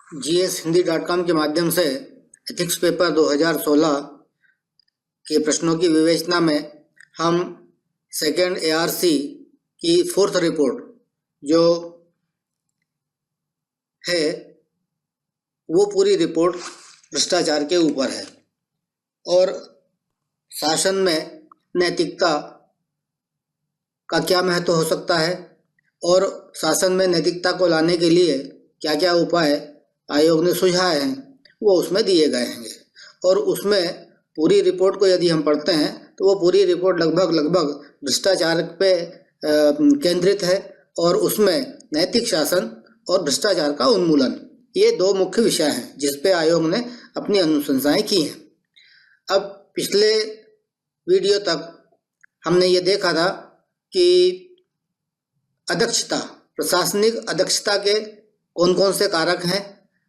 GSHindi.com के माध्यम से एथिक्स पेपर 2016 के प्रश्नों की विवेचना में हम सेकेंड ARC की 4th रिपोर्ट जो है वो पूरी रिपोर्ट भ्रष्टाचार के ऊपर है और शासन में नैतिकता का क्या महत्व हो सकता है और शासन में नैतिकता को लाने के लिए क्या क्या उपाय आयोग ने सुझाए हैं वो उसमें दिए गए हैं। और उसमें पूरी रिपोर्ट को यदि हम पढ़ते हैं तो वो पूरी रिपोर्ट लगभग भ्रष्टाचार पे केंद्रित है और उसमें नैतिक शासन और भ्रष्टाचार का उन्मूलन ये दो मुख्य विषय हैं जिस पे आयोग ने अपनी अनुशंसाएं की हैं। अब पिछले वीडियो तक हमने ये देखा था कि अदक्षता, प्रशासनिक अदक्षता के कौन कौन से कारक हैं,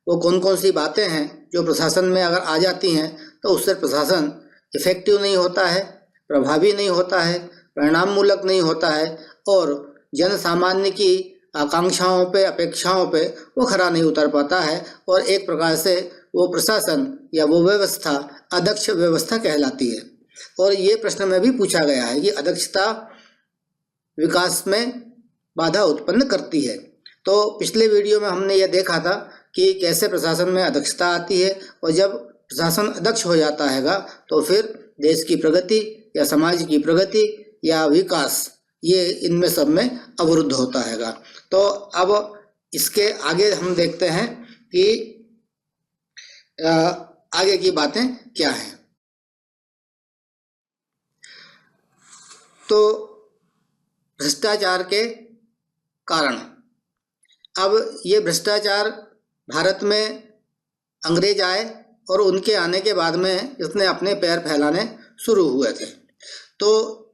वो कौन कौन सी बातें हैं जो प्रशासन में अगर आ जाती हैं तो उससे प्रशासन इफेक्टिव नहीं होता है, प्रभावी नहीं होता है, परिणाम मूलक नहीं होता है और जन सामान्य की आकांक्षाओं पे, अपेक्षाओं पे वो खरा नहीं उतर पाता है और एक प्रकार से वो प्रशासन या वो व्यवस्था अदक्ष व्यवस्था कहलाती है। और ये प्रश्न में भी पूछा गया है कि अदक्षता विकास में बाधा उत्पन्न करती है। तो पिछले वीडियो में हमने ये देखा था कि कैसे प्रशासन में अदक्षता आती है और जब प्रशासन अदक्ष हो जाता हैगा तो फिर देश की प्रगति या समाज की प्रगति या विकास ये इनमें सब में अवरुद्ध होता हैगा। तो अब इसके आगे हम देखते हैं कि आगे की बातें क्या हैं। तो भ्रष्टाचार के कारण, अब ये भ्रष्टाचार भारत में अंग्रेज आए और उनके आने के बाद में इसने अपने पैर फैलाने शुरू हुए थे। तो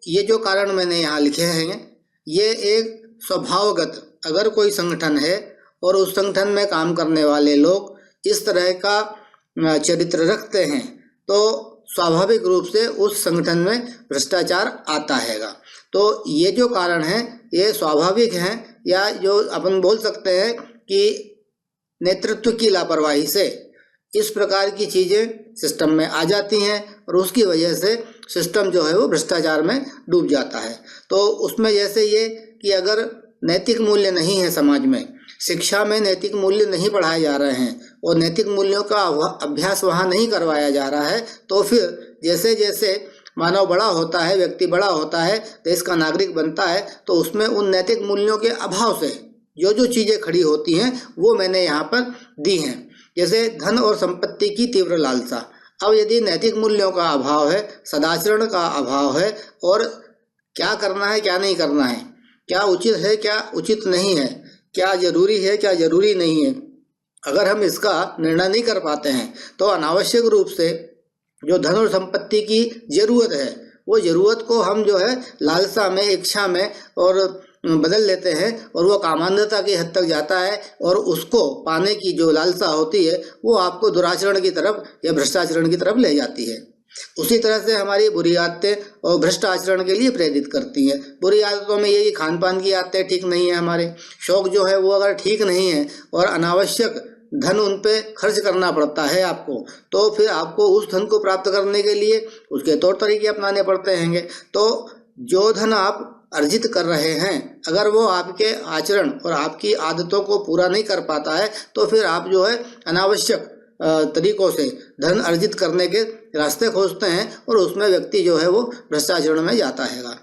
ये जो कारण मैंने यहाँ लिखे हैं ये एक स्वभावगत, अगर कोई संगठन है और उस संगठन में काम करने वाले लोग इस तरह का चरित्र रखते हैं तो स्वाभाविक रूप से उस संगठन में भ्रष्टाचार आता हैगा। तो ये जो कारण हैं ये स्वाभाविक हैं या जो अपन बोल सकते हैं कि नेतृत्व की लापरवाही से इस प्रकार की चीज़ें सिस्टम में आ जाती हैं और उसकी वजह से सिस्टम जो है वो भ्रष्टाचार में डूब जाता है। तो उसमें जैसे ये कि अगर नैतिक मूल्य नहीं है समाज में, शिक्षा में नैतिक मूल्य नहीं पढ़ाए जा रहे हैं और नैतिक मूल्यों का अभ्यास वहाँ नहीं करवाया जा रहा है तो फिर जैसे जैसे मानव बड़ा होता है, व्यक्ति बड़ा होता है, देश का नागरिक बनता है तो उसमें उन नैतिक मूल्यों के अभाव से जो जो चीज़ें खड़ी होती हैं वो मैंने यहाँ पर दी हैं। जैसे धन और संपत्ति की तीव्र लालसा। अब यदि नैतिक मूल्यों का अभाव है, सदाचरण का अभाव है और क्या करना है क्या नहीं करना है, क्या उचित है क्या उचित नहीं है, क्या जरूरी है क्या जरूरी नहीं है, अगर हम इसका निर्णय नहीं कर पाते हैं तो अनावश्यक रूप से जो धन और संपत्ति की जरूरत है वो जरूरत को हम जो है लालसा में, इच्छा में और बदल लेते हैं और वो कामांधता की हद तक जाता है और उसको पाने की जो लालसा होती है वो आपको दुराचरण की तरफ या भ्रष्टाचरण की तरफ ले जाती है। उसी तरह से हमारी बुरी आदतें और भ्रष्ट आचरण के लिए प्रेरित करती हैं। बुरी आदतों में ये खान पान की आदतें ठीक नहीं है, हमारे शौक जो है वो अगर ठीक नहीं है और अनावश्यक धन उन पे खर्च करना पड़ता है आपको, तो फिर आपको उस धन को प्राप्त करने के लिए उसके तौर तरीके अपनाने पड़ते हैं। तो जो धन आप अर्जित कर रहे हैं अगर वो आपके आचरण और आपकी आदतों को पूरा नहीं कर पाता है तो फिर आप जो है अनावश्यक तरीकों से धन अर्जित करने के रास्ते खोजते हैं और उसमें व्यक्ति जो है वो भ्रष्टाचरण में जाता हैगा।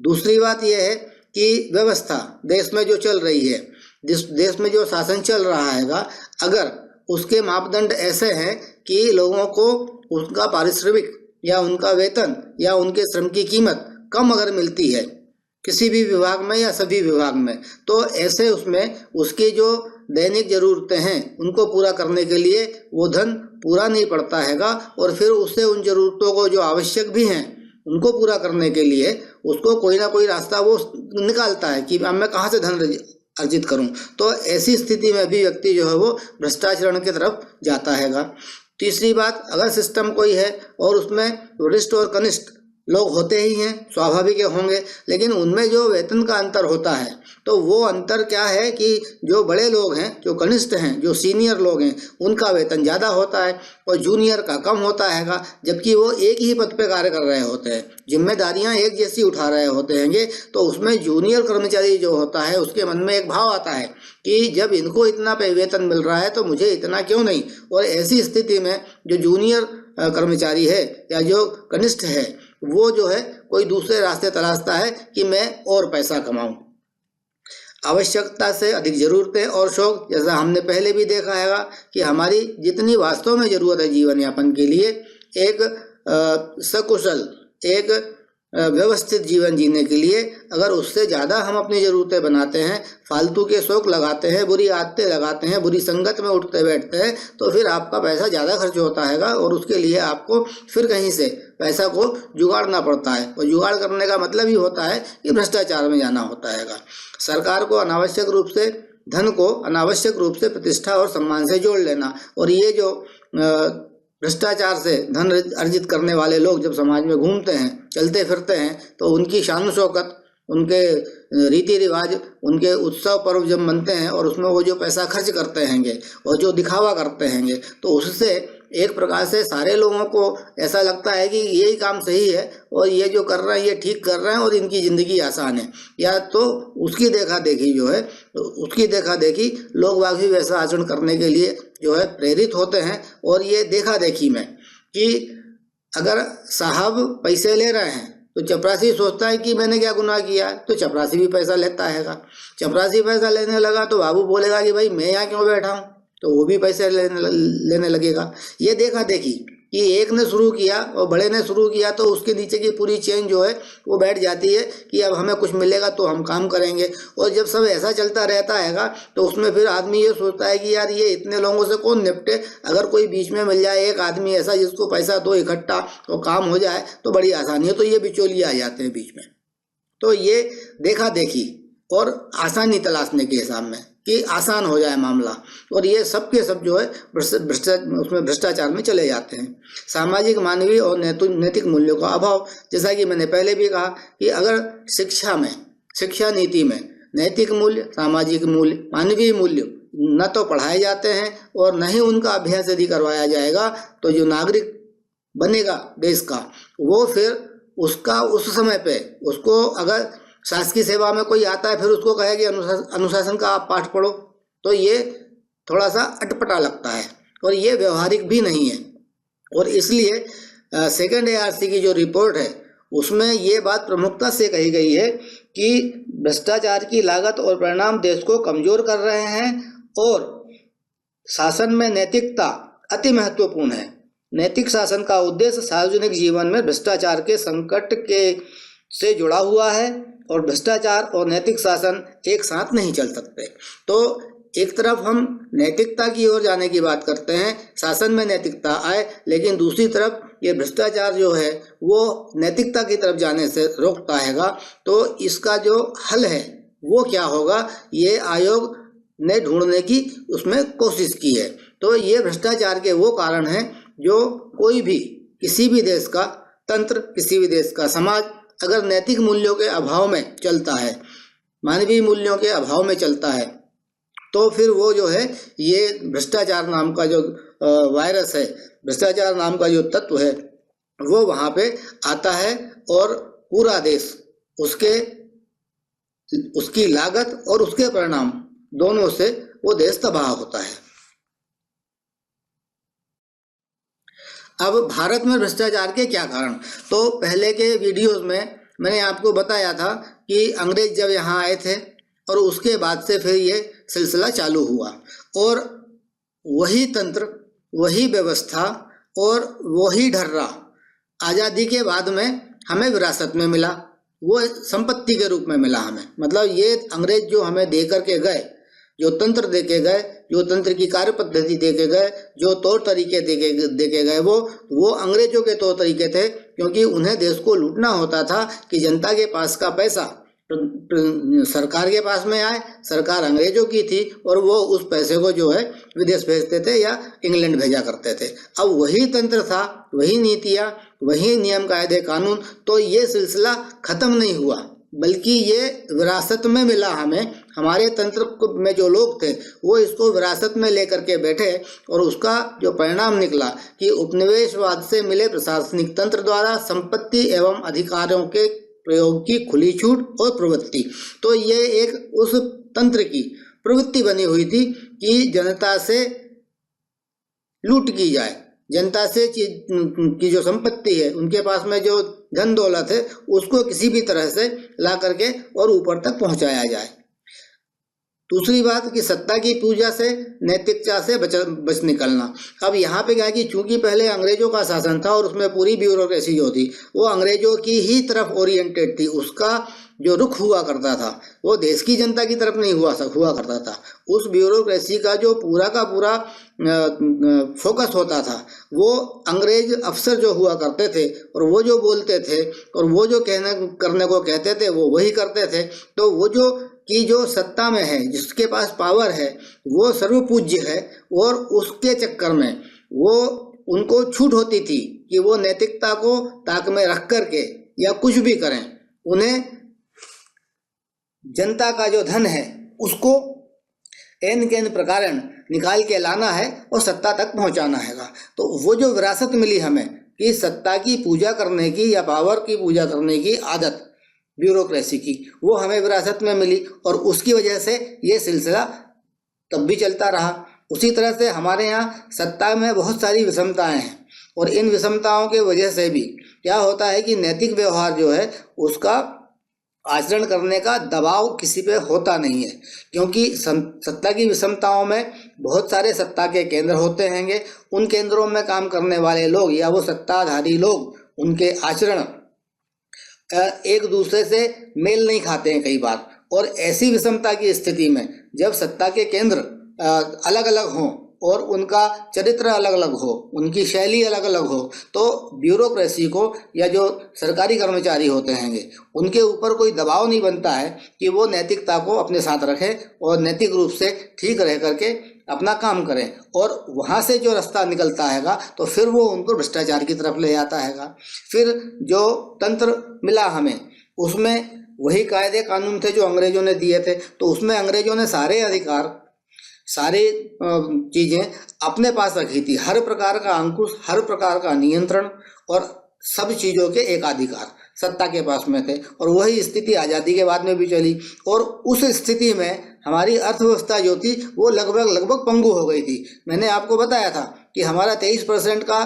दूसरी बात यह है कि व्यवस्था देश में जो चल रही है, जिस देश में जो शासन चल रहा हैगा, अगर उसके मापदंड ऐसे हैं कि लोगों को उनका पारिश्रमिक या उनका वेतन या उनके श्रम की कीमत कम अगर मिलती है किसी भी विभाग में या सभी विभाग में, तो ऐसे उसमें उसकी जो दैनिक ज़रूरतें हैं उनको पूरा करने के लिए वो धन पूरा नहीं पड़ता हैगा और फिर उससे उन ज़रूरतों को जो आवश्यक भी हैं उनको पूरा करने के लिए उसको कोई ना कोई रास्ता वो निकालता है कि अब मैं कहाँ से धन अर्जित करूं। तो ऐसी स्थिति में भी व्यक्ति जो है वो भ्रष्टाचरण की तरफ जाता हैगा। तीसरी बात, अगर सिस्टम कोई है और उसमें वरिष्ठ और कनिष्ठ लोग होते ही हैं, स्वाभाविक होंगे, लेकिन उनमें जो वेतन का अंतर होता है तो वो अंतर क्या है कि जो बड़े लोग हैं, जो कनिष्ठ हैं, जो सीनियर लोग हैं, उनका वेतन ज़्यादा होता है और जूनियर का कम होता है, जबकि वो एक ही पद पे कार्य कर रहे होते हैं, जिम्मेदारियां एक जैसी उठा रहे होते हैं। तो उसमें जूनियर कर्मचारी जो होता है उसके मन में एक भाव आता है कि जब इनको इतना वेतन मिल रहा है तो मुझे इतना क्यों नहीं। और ऐसी स्थिति में जो जूनियर कर्मचारी है या जो कनिष्ठ है वो जो है कोई दूसरे रास्ते तलाशता है कि मैं और पैसा कमाऊं। आवश्यकता से अधिक ज़रूरतें और शौक, जैसा हमने पहले भी देखा है कि हमारी जितनी वास्तव में ज़रूरत है जीवन यापन के लिए, एक सकुशल, एक व्यवस्थित जीवन जीने के लिए, अगर उससे ज़्यादा हम अपनी ज़रूरतें बनाते हैं, फालतू के शौक लगाते हैं, बुरी आदतें लगाते हैं, बुरी संगत में उठते बैठते हैं, तो फिर आपका पैसा ज़्यादा खर्च होता है और उसके लिए आपको फिर कहीं से पैसा को जुगाड़ना पड़ता है। और जुगाड़ करने का मतलब ही होता है कि भ्रष्टाचार में जाना होता है। सरकार को अनावश्यक रूप से धन को अनावश्यक रूप से प्रतिष्ठा और सम्मान से जोड़ लेना, और ये जो भ्रष्टाचार से धन अर्जित करने वाले लोग जब समाज में घूमते हैं, चलते फिरते हैं, तो उनकी शान शौकत, उनके रीति रिवाज, उनके उत्सव पर्व जब मनते हैं और उसमें वो जो पैसा खर्च करते हैंगे और जो दिखावा करते हैंगे, तो उससे एक प्रकार से सारे लोगों को ऐसा लगता है कि यही काम सही है और ये जो कर रहे हैं ये ठीक कर रहे हैं और इनकी ज़िंदगी आसान है। या तो उसकी देखा देखी जो है, उसकी देखा देखी लोग बाग भी वैसा आचरण करने के लिए जो है प्रेरित होते हैं। और ये देखा देखी में कि अगर साहब पैसे ले रहे हैं तो चपरासी सोचता है कि मैंने क्या गुनाह किया है, तो चपरासी भी पैसा लेता है। चपरासी पैसा लेने लगा तो बाबू बोलेगा कि भाई मैं यहाँ क्यों बैठा हूँ, तो वो भी पैसे लेने लगेगा। ये देखा देखी कि एक ने शुरू किया और बड़े ने शुरू किया तो उसके नीचे की पूरी चेन जो है वो बैठ जाती है कि अब हमें कुछ मिलेगा तो हम काम करेंगे। और जब सब ऐसा चलता रहता है तो उसमें फिर आदमी ये सोचता है कि यार ये इतने लोगों से कौन निपटे, अगर कोई बीच में मिल जाए एक आदमी ऐसा जिसको पैसा दो इकट्ठा तो काम हो जाए तो बड़ी आसानी है। तो ये बिचौलिए आ जाते हैं बीच में। तो ये देखा देखी और आसानी तलाशने के हिसाब में कि आसान हो जाए मामला, और ये सब के सब जो है भ्रष्टाचार में चले जाते हैं। सामाजिक, मानवीय और नैतिक मूल्यों का अभाव, जैसा कि मैंने पहले भी कहा कि अगर शिक्षा नीति में नैतिक मूल्य, सामाजिक मूल्य, मानवीय मूल्य न तो पढ़ाए जाते हैं और न ही उनका अभ्यास यदि करवाया जाएगा, तो जो नागरिक बनेगा देश का वो फिर उसका उस समय पे उसको, अगर शासकीय सेवा में कोई आता है फिर उसको कहे कि अनुशासन का आप पाठ पढ़ो, तो ये थोड़ा सा अटपटा लगता है और ये व्यवहारिक भी नहीं है। और इसलिए सेकंड ARC की जो रिपोर्ट है उसमें ये बात प्रमुखता से कही गई है कि भ्रष्टाचार की लागत और परिणाम देश को कमजोर कर रहे हैं और शासन में नैतिकता अति महत्वपूर्ण है। नैतिक शासन का उद्देश्य सार्वजनिक जीवन में भ्रष्टाचार के संकट से जुड़ा हुआ है और भ्रष्टाचार और नैतिक शासन एक साथ नहीं चल सकते। तो एक तरफ हम नैतिकता की ओर जाने की बात करते हैं, शासन में नैतिकता आए, लेकिन दूसरी तरफ ये भ्रष्टाचार जो है वो नैतिकता की तरफ जाने से रोकता हैगा। तो इसका जो हल है वो क्या होगा, ये आयोग ने ढूंढने की उसमें कोशिश की है। तो ये भ्रष्टाचार के वो कारण हैं जो कोई भी, किसी भी देश का तंत्र, किसी भी देश का समाज अगर नैतिक मूल्यों के अभाव में चलता है, मानवीय मूल्यों के अभाव में चलता है, तो फिर वो जो है ये भ्रष्टाचार नाम का जो वायरस है, भ्रष्टाचार नाम का जो तत्व है वो वहाँ पे आता है और पूरा देश उसकी लागत और उसके परिणाम दोनों से वो देश तबाह होता है। अब भारत में भ्रष्टाचार के क्या कारण, तो पहले के वीडियोस में मैंने आपको बताया था कि अंग्रेज जब यहाँ आए थे और उसके बाद से फिर ये सिलसिला चालू हुआ और वही तंत्र, वही व्यवस्था और वही ढर्रा आज़ादी के बाद में हमें विरासत में मिला, वो संपत्ति के रूप में मिला हमें। मतलब ये अंग्रेज जो हमें दे करके गए, जो तंत्र दे के गए, जो तंत्र की कार्य पद्धति दे के गए, जो तौर तरीके दे के गए, वो अंग्रेजों के तौर तरीके थे, क्योंकि उन्हें देश को लूटना होता था कि जनता के पास का पैसा सरकार के पास में आए, सरकार अंग्रेजों की थी और वो उस पैसे को जो है विदेश भेजते थे या इंग्लैंड भेजा करते थे। अब वही तंत्र था, वही नीतियाँ, वही नियम कायदे कानून, तो ये सिलसिला खत्म नहीं हुआ, बल्कि ये विरासत में मिला हमें। हमारे तंत्र में जो लोग थे वो इसको विरासत में लेकर के बैठे और उसका जो परिणाम निकला कि उपनिवेशवाद से मिले प्रशासनिक तंत्र द्वारा संपत्ति एवं अधिकारों के प्रयोग की खुली छूट और प्रवृत्ति। तो ये एक उस तंत्र की प्रवृत्ति बनी हुई थी कि जनता से लूट की जाए, जनता से की जो संपत्ति है, उनके पास में जो धन दौलत है, उसको किसी भी तरह से ला करके और ऊपर तक पहुंचाया जाए। दूसरी बात कि सत्ता की पूजा से नैतिकता से बच निकलना। अब यहाँ पे क्या है कि चूंकि पहले अंग्रेजों का शासन था और उसमें पूरी ब्यूरोक्रेसी जो थी वो अंग्रेजों की ही तरफ ओरिएंटेड थी, उसका जो रुख हुआ करता था वो देश की जनता की तरफ नहीं हुआ करता था। उस ब्यूरोक्रेसी का जो पूरा का पूरा फोकस होता था वो अंग्रेज अफसर जो हुआ करते थे और वो जो बोलते थे और वो जो करने को कहते थे वो वही करते थे। तो वो जो सत्ता में है, जिसके पास पावर है, वो सर्वपूज्य है और उसके चक्कर में वो उनको छूट होती थी कि वो नैतिकता को ताक में रख करके या कुछ भी करें, उन्हें जनता का जो धन है उसको एन के एन प्रकार निकाल के लाना है और सत्ता तक पहुंचाना हैगा। तो वो जो विरासत मिली हमें कि सत्ता की पूजा करने की या पावर की पूजा करने की आदत ब्यूरोक्रेसी की, वो हमें विरासत में मिली और उसकी वजह से ये सिलसिला तब भी चलता रहा। उसी तरह से हमारे यहाँ सत्ता में बहुत सारी विषमताएं हैं और इन विषमताओं के वजह से भी क्या होता है कि नैतिक व्यवहार जो है उसका आचरण करने का दबाव किसी पे होता नहीं है, क्योंकि सत्ता की विषमताओं में बहुत सारे सत्ता के केंद्र होते हैंगे। उन केंद्रों में काम करने वाले लोग या वो सत्ताधारी लोग, उनके आचरण एक दूसरे से मेल नहीं खाते हैं कई बार। और ऐसी विषमता की स्थिति में जब सत्ता के केंद्र अलग अलग हों और उनका चरित्र अलग अलग हो, उनकी शैली अलग अलग हो, तो ब्यूरोक्रेसी को या जो सरकारी कर्मचारी होते हैंगे उनके ऊपर कोई दबाव नहीं बनता है कि वो नैतिकता को अपने साथ रखें और नैतिक रूप से ठीक रह करके अपना काम करें। और वहाँ से जो रास्ता निकलता हैगा तो फिर वो उनको भ्रष्टाचार की तरफ ले जाता हैगा। फिर जो तंत्र मिला हमें उसमें वही कायदे कानून थे जो अंग्रेजों ने दिए थे, तो उसमें अंग्रेजों ने सारे अधिकार, सारी चीज़ें अपने पास रखी थी। हर प्रकार का अंकुश, हर प्रकार का नियंत्रण और सब चीज़ों के एकाधिकार सत्ता के पास में थे। और वही स्थिति आज़ादी के बाद में भी चली और उस स्थिति में हमारी अर्थव्यवस्था जो थी वो लगभग पंगु हो गई थी। मैंने आपको बताया था कि हमारा 23% का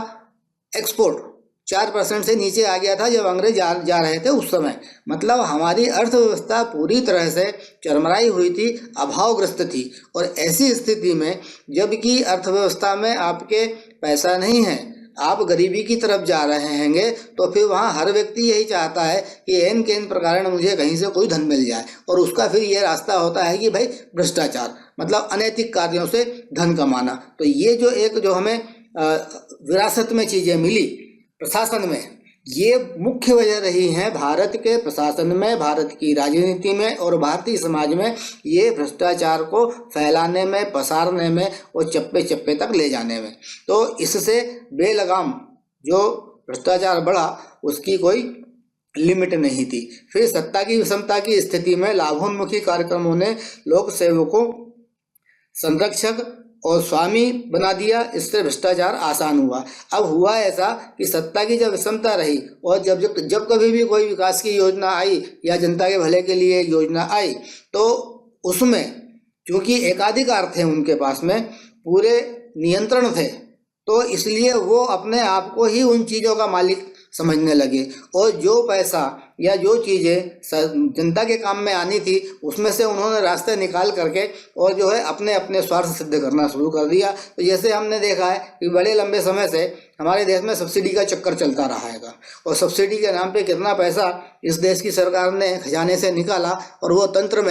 एक्सपोर्ट 4% से नीचे आ गया था जब अंग्रेज जा रहे थे उस समय। मतलब हमारी अर्थव्यवस्था पूरी तरह से चरमराई हुई थी, अभावग्रस्त थी। और ऐसी स्थिति में जबकि अर्थव्यवस्था में आपके पैसा नहीं है, आप गरीबी की तरफ जा रहे हैंगे, तो फिर वहाँ हर व्यक्ति यही चाहता है कि एन के एन प्रकार मुझे कहीं से कोई धन मिल जाए। और उसका फिर ये रास्ता होता है कि भाई भ्रष्टाचार, मतलब अनैतिक कार्यों से धन कमाना। तो ये जो हमें विरासत में चीज़ें मिली प्रशासन में, ये मुख्य वजह रही है भारत के प्रशासन में, भारत की राजनीति में और भारतीय समाज में ये भ्रष्टाचार को फैलाने में, पसारने में और चप्पे चप्पे तक ले जाने में। तो इससे बेलगाम जो भ्रष्टाचार बढ़ा उसकी कोई लिमिट नहीं थी। फिर सत्ता की विषमता की स्थिति में लाभोन्मुखी कार्यक्रमों ने लोक सेवकों, संरक्षक और स्वामी बना दिया। इससे भ्रष्टाचार आसान हुआ। अब हुआ ऐसा कि सत्ता की जब विषमता रही और जब कभी भी कोई विकास की योजना आई या जनता के भले के लिए योजना आई, तो उसमें क्योंकि एकाधिकार थे उनके पास में, पूरे नियंत्रण थे, तो इसलिए वो अपने आप को ही उन चीज़ों का मालिक समझने लगे और जो पैसा या जो चीज़ें जनता के काम में आनी थी उसमें से उन्होंने रास्ते निकाल करके और जो है अपने अपने स्वार्थ सिद्ध करना शुरू कर दिया। तो जैसे हमने देखा है कि बड़े लंबे समय से हमारे देश में सब्सिडी का चक्कर चलता रहा है और सब्सिडी के नाम पे कितना पैसा इस देश की सरकार ने खजाने से निकाला और वो तंत्र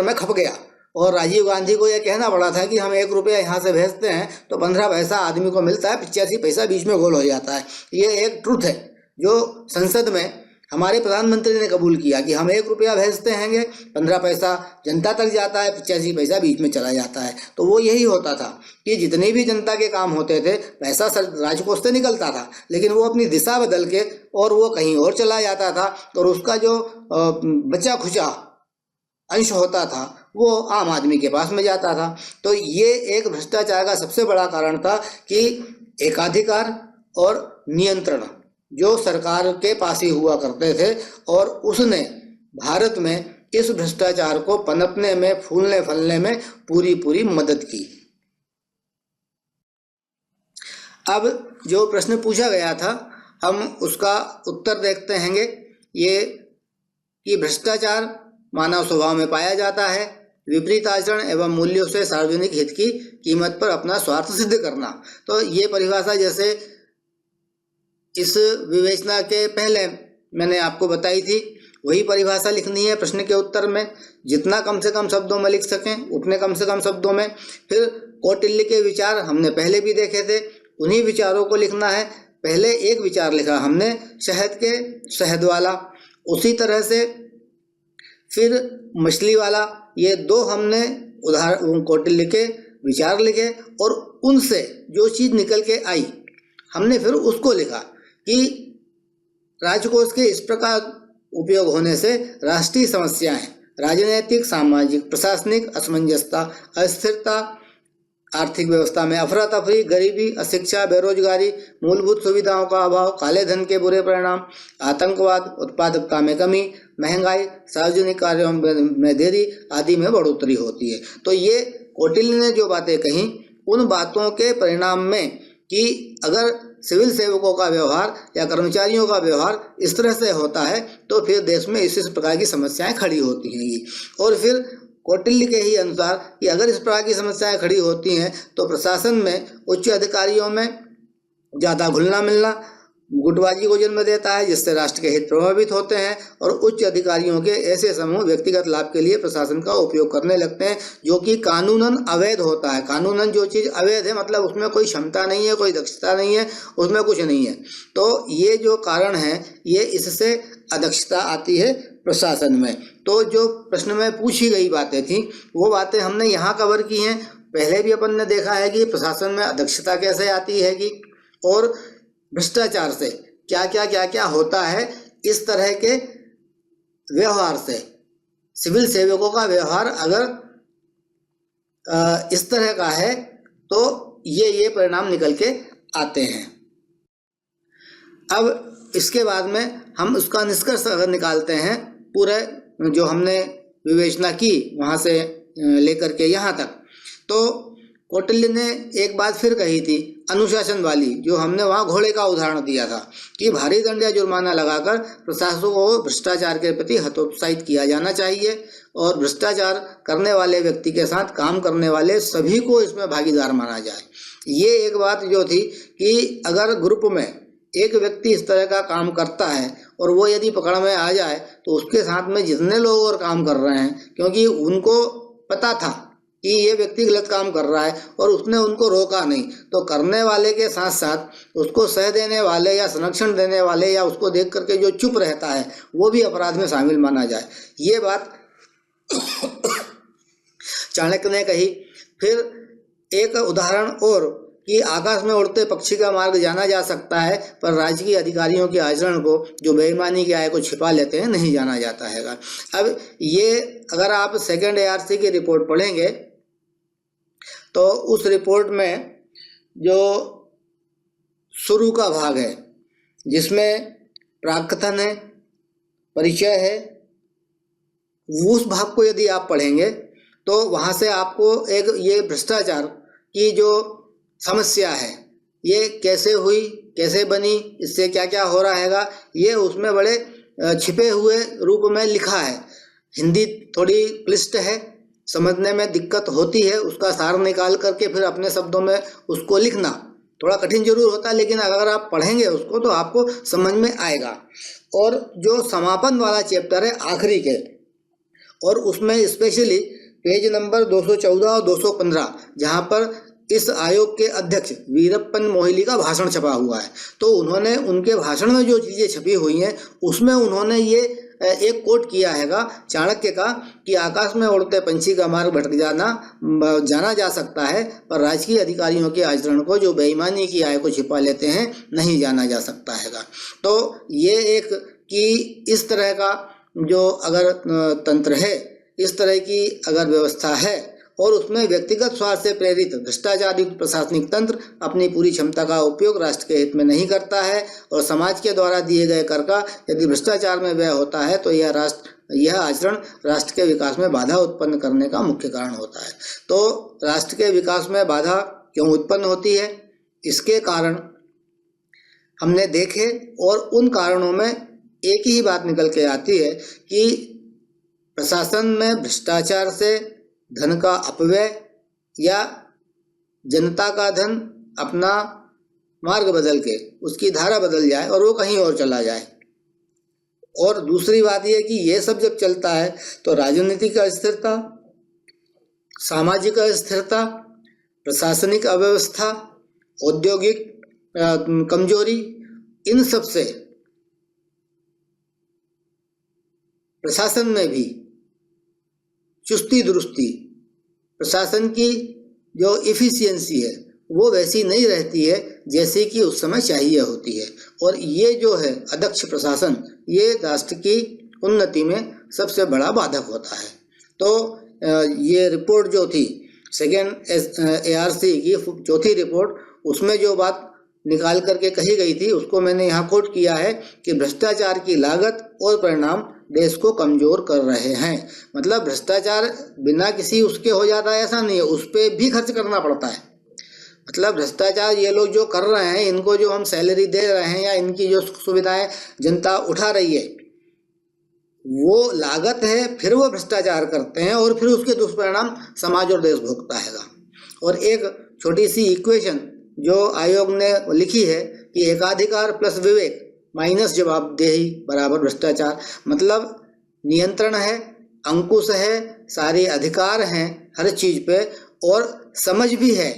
में खप गया। और राजीव गांधी को यह कहना पड़ा था कि हम 1 रुपया यहाँ से भेजते हैं तो 15 पैसा आदमी को मिलता है, 85 पैसा बीच में गोल हो जाता है। ये एक ट्रुथ है जो संसद में हमारे प्रधानमंत्री ने कबूल किया कि हम 1 रुपया भेजते हैं, 15 पैसा जनता तक जाता है, 85 पैसा बीच में चला जाता है। तो वो यही होता था कि जितने भी जनता के काम होते थे पैसा राजकोष से निकलता था, लेकिन वो अपनी दिशा बदल के और वो कहीं और चला जाता था, और उसका जो बचा खुचा अंश होता था वो आम आदमी के पास में जाता था। तो ये एक भ्रष्टाचार का सबसे बड़ा कारण था कि एकाधिकार और नियंत्रण जो सरकार के पास ही हुआ करते थे, और उसने भारत में इस भ्रष्टाचार को पनपने में, फूलने फलने में पूरी मदद की। अब जो प्रश्न पूछा गया था हम उसका उत्तर देखते हैं। ये कि भ्रष्टाचार मानव स्वभाव में पाया जाता है, विपरीत आचरण एवं मूल्यों से सार्वजनिक हित की कीमत पर अपना स्वार्थ सिद्ध करना। तो ये परिभाषा जैसे इस विवेचना के पहले मैंने आपको बताई थी, वही परिभाषा लिखनी है प्रश्न के उत्तर में। जितना कम से कम शब्दों में लिख सकें उतने कम से कम शब्दों में। फिर कौटिल्य के विचार हमने पहले भी देखे थे, उन्हीं विचारों को लिखना है। पहले एक विचार लिखा हमने शहद के शहद वाला, उसी तरह से फिर मछली वाला, ये 2 हमने उदाहरण कौटिल्य के विचार लिखे, और उनसे जो चीज़ निकल के आई हमने फिर उसको लिखा कि राजकोष के इस प्रकार उपयोग होने से राष्ट्रीय समस्याएं, राजनीतिक, सामाजिक, प्रशासनिक असमंजसता, अस्थिरता, आर्थिक व्यवस्था में अफरा तफरी, गरीबी, अशिक्षा, बेरोजगारी, मूलभूत सुविधाओं का अभाव, काले धन के बुरे परिणाम, आतंकवाद, उत्पादकता में कमी, महंगाई, सार्वजनिक कार्यों में देरी आदि में बढ़ोतरी होती है। तो ये कौटिल्य ने जो बातें कही, उन बातों के परिणाम में कि अगर सिविल सेवकों का व्यवहार या कर्मचारियों का व्यवहार इस तरह से होता है तो फिर देश में इस प्रकार की समस्याएं खड़ी होती हैं। और फिर कौटिल्य के ही अनुसार कि अगर इस प्रकार की समस्याएं खड़ी होती हैं तो प्रशासन में उच्च अधिकारियों में ज़्यादा घुलना मिलना गुटबाजी को जन्म देता है, जिससे राष्ट्र के हित प्रभावित होते हैं, और उच्च अधिकारियों के ऐसे समूह व्यक्तिगत लाभ के लिए प्रशासन का उपयोग करने लगते हैं, जो कि कानूनन अवैध होता है। कानूनन जो चीज़ अवैध है मतलब उसमें कोई क्षमता नहीं है, कोई दक्षता नहीं है, उसमें कुछ नहीं है। तो ये जो कारण है, ये इससे अदक्षता आती है प्रशासन में। तो जो प्रश्न में पूछी गई बातें थी वो बातें हमने यहाँ कवर की हैं। पहले भी अपन ने देखा है कि प्रशासन में अदक्षता कैसे आती है कि, और भ्रष्टाचार से क्या क्या होता है। इस तरह के व्यवहार से सिविल सेवकों का व्यवहार अगर इस तरह का है तो ये परिणाम निकल के आते हैं। अब इसके बाद में हम उसका निष्कर्ष अगर निकालते हैं, पूरे जो हमने विवेचना की वहाँ से लेकर के यहाँ तक, तो कौटिल्य ने एक बात फिर कही थी अनुशासन वाली, जो हमने वहाँ घोड़े का उदाहरण दिया था कि भारी दंड या जुर्माना लगाकर प्रशासकों को भ्रष्टाचार के प्रति हतोत्साहित किया जाना चाहिए, और भ्रष्टाचार करने वाले व्यक्ति के साथ काम करने वाले सभी को इसमें भागीदार माना जाए। ये एक बात जो थी कि अगर ग्रुप में एक व्यक्ति इस तरह का काम करता है और वो यदि पकड़ में आ जाए तो उसके साथ में जितने लोग और काम कर रहे हैं, क्योंकि उनको पता था कि ये व्यक्ति गलत काम कर रहा है और उसने उनको रोका नहीं, तो करने वाले के साथ साथ उसको सह देने वाले या संरक्षण देने वाले या उसको देख करके जो चुप रहता है वो भी अपराध में शामिल माना जाए। ये बात चाणक्य ने कही। फिर एक उदाहरण और कि आकाश में उड़ते पक्षी का मार्ग जाना जा सकता है, पर राजकीय अधिकारियों के आचरण को, जो बेईमानी की आय को छिपा लेते हैं, नहीं जाना जाता है। अब ये अगर आप सेकंड ARC की रिपोर्ट पढ़ेंगे तो उस रिपोर्ट में जो शुरू का भाग है जिसमें प्राकथन है, परिचय है, उस भाग को यदि आप पढ़ेंगे तो वहाँ से आपको एक ये भ्रष्टाचार की जो समस्या है ये कैसे हुई, कैसे बनी, इससे क्या क्या हो रहा है, ये उसमें बड़े छिपे हुए रूप में लिखा है। हिंदी थोड़ी क्लिष्ट है, समझने में दिक्कत होती है, उसका सार निकाल करके फिर अपने शब्दों में उसको लिखना थोड़ा कठिन जरूर होता है, लेकिन अगर आप पढ़ेंगे उसको तो आपको समझ में आएगा। और जो समापन वाला चैप्टर है आखिरी के, और उसमें स्पेशली पेज नंबर 214 और 215 जहाँ पर इस आयोग के अध्यक्ष वीरप्पन मोइली का भाषण छपा हुआ है। तो उन्होंने उनके भाषण में जो चीज़ें छपी हुई हैं उसमें उन्होंने ये एक कोट किया हैगा चाणक्य का कि आकाश में उड़ते पंछी का मार्ग भटक जाना जा सकता है, पर राजकीय अधिकारियों के आचरण को जो बेईमानी की आय को छिपा लेते हैं नहीं जाना जा सकता हैगा। तो ये एक कि इस तरह का जो अगर तंत्र है, इस तरह की अगर व्यवस्था है और उसमें व्यक्तिगत स्वार्थ से प्रेरित भ्रष्टाचार युक्त प्रशासनिक तंत्र अपनी पूरी क्षमता का उपयोग राष्ट्र के हित में नहीं करता है और समाज के द्वारा दिए गए कर का यदि भ्रष्टाचार में व्यय होता है तो यह आचरण राष्ट्र के विकास में बाधा उत्पन्न करने का मुख्य कारण होता है। तो राष्ट्र के विकास में बाधा क्यों उत्पन्न होती है, इसके कारण हमने देखे और उन कारणों में एक ही बात निकल के आती है कि प्रशासन में भ्रष्टाचार से धन का अपव्यय या जनता का धन अपना मार्ग बदल के उसकी धारा बदल जाए और वो कहीं और चला जाए। और दूसरी बात यह कि ये सब जब चलता है तो राजनीतिक अस्थिरता, सामाजिक अस्थिरता, प्रशासनिक अव्यवस्था, औद्योगिक कमजोरी, इन सब से प्रशासन में भी चुस्ती दुरुस्ती, प्रशासन की जो इफ़िशियंसी है वो वैसी नहीं रहती है जैसी कि उस समय चाहिए होती है। और ये जो है अदक्ष प्रशासन, ये राष्ट्र की उन्नति में सबसे बड़ा बाधक होता है। तो ये रिपोर्ट जो थी सेकेंड ARC की चौथी रिपोर्ट, उसमें जो बात निकाल करके कही गई थी उसको मैंने यहाँ कोट किया है कि भ्रष्टाचार की लागत और परिणाम देश को कमजोर कर रहे हैं। मतलब भ्रष्टाचार बिना किसी उसके हो जाता है ऐसा नहीं है, उस पर भी खर्च करना पड़ता है। मतलब भ्रष्टाचार ये लोग जो कर रहे हैं, इनको जो हम सैलरी दे रहे हैं या इनकी जो सुविधाएं जनता उठा रही है वो लागत है, फिर वो भ्रष्टाचार करते हैं और फिर उसके दुष्परिणाम समाज और देश भोगता है। और एक छोटी सी इक्वेशन जो आयोग ने लिखी है कि एकाधिकार प्लस विवेक माइनस जवाबदेही बराबर भ्रष्टाचार। मतलब नियंत्रण है, अंकुश है, सारे अधिकार हैं हर चीज़ पे और समझ भी है।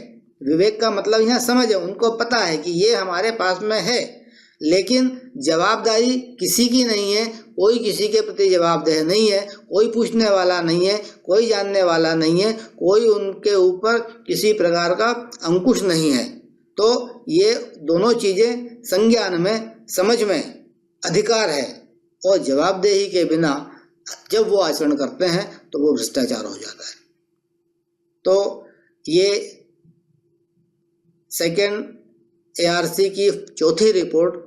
विवेक का मतलब यहाँ समझ है, उनको पता है कि ये हमारे पास में है, लेकिन जवाबदारी किसी की नहीं है, कोई किसी के प्रति जवाबदेह नहीं है, कोई पूछने वाला नहीं है, कोई जानने वाला नहीं है, कोई उनके ऊपर किसी प्रकार का अंकुश नहीं है। तो ये दोनों चीज़ें संज्ञान में, समझ में अधिकार है और जवाबदेही के बिना जब वो आचरण करते हैं तो वो भ्रष्टाचार हो जाता है। तो ये सेकेंड ARC की चौथी रिपोर्ट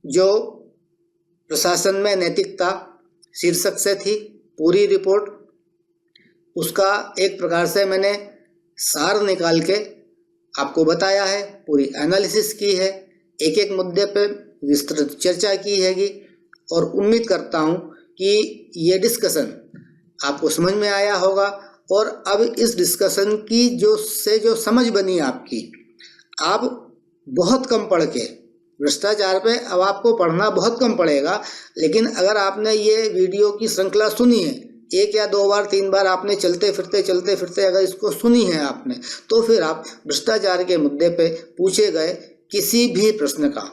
जो प्रशासन में नैतिकता शीर्षक से थी, पूरी रिपोर्ट उसका एक प्रकार से मैंने सार निकाल के आपको बताया है, पूरी एनालिसिस की है, एक एक मुद्दे पे विस्तृत चर्चा की हैगी और उम्मीद करता हूँ कि ये डिस्कशन आपको समझ में आया होगा। और अब इस डिस्कशन की जो समझ बनी आपकी, आप बहुत कम पढ़ के भ्रष्टाचार पे अब आपको पढ़ना बहुत कम पड़ेगा, लेकिन अगर आपने ये वीडियो की श्रृंखला सुनी है, एक या दो बार तीन बार आपने चलते फिरते अगर इसको सुनी है आपने, तो फिर आप भ्रष्टाचार के मुद्दे पे पूछे गए किसी भी प्रश्न का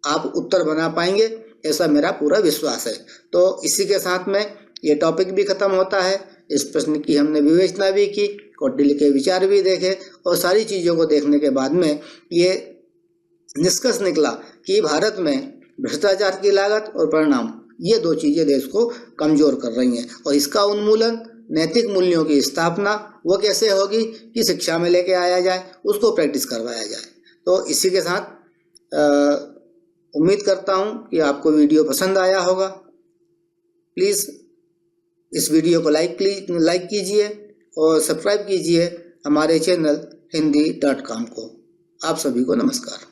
आप उत्तर बना पाएंगे, ऐसा मेरा पूरा विश्वास है। तो इसी के साथ में ये टॉपिक भी ख़त्म होता है। इस प्रश्न की हमने विवेचना भी की, कौटिल्य के विचार भी देखे और सारी चीज़ों को देखने के बाद में ये निष्कर्ष निकला कि भारत में भ्रष्टाचार की लागत और परिणाम, ये दो चीज़ें देश को कमज़ोर कर रही हैं और इसका उन्मूलन, नैतिक मूल्यों की स्थापना वो कैसे होगी कि शिक्षा में लेके आया जाए, उसको प्रैक्टिस करवाया जाए। तो इसी के साथ उम्मीद करता हूँ कि आपको वीडियो पसंद आया होगा। प्लीज़ इस वीडियो को लाइक कीजिए और सब्सक्राइब कीजिए हमारे चैनल हिंदी.com को। आप सभी को नमस्कार।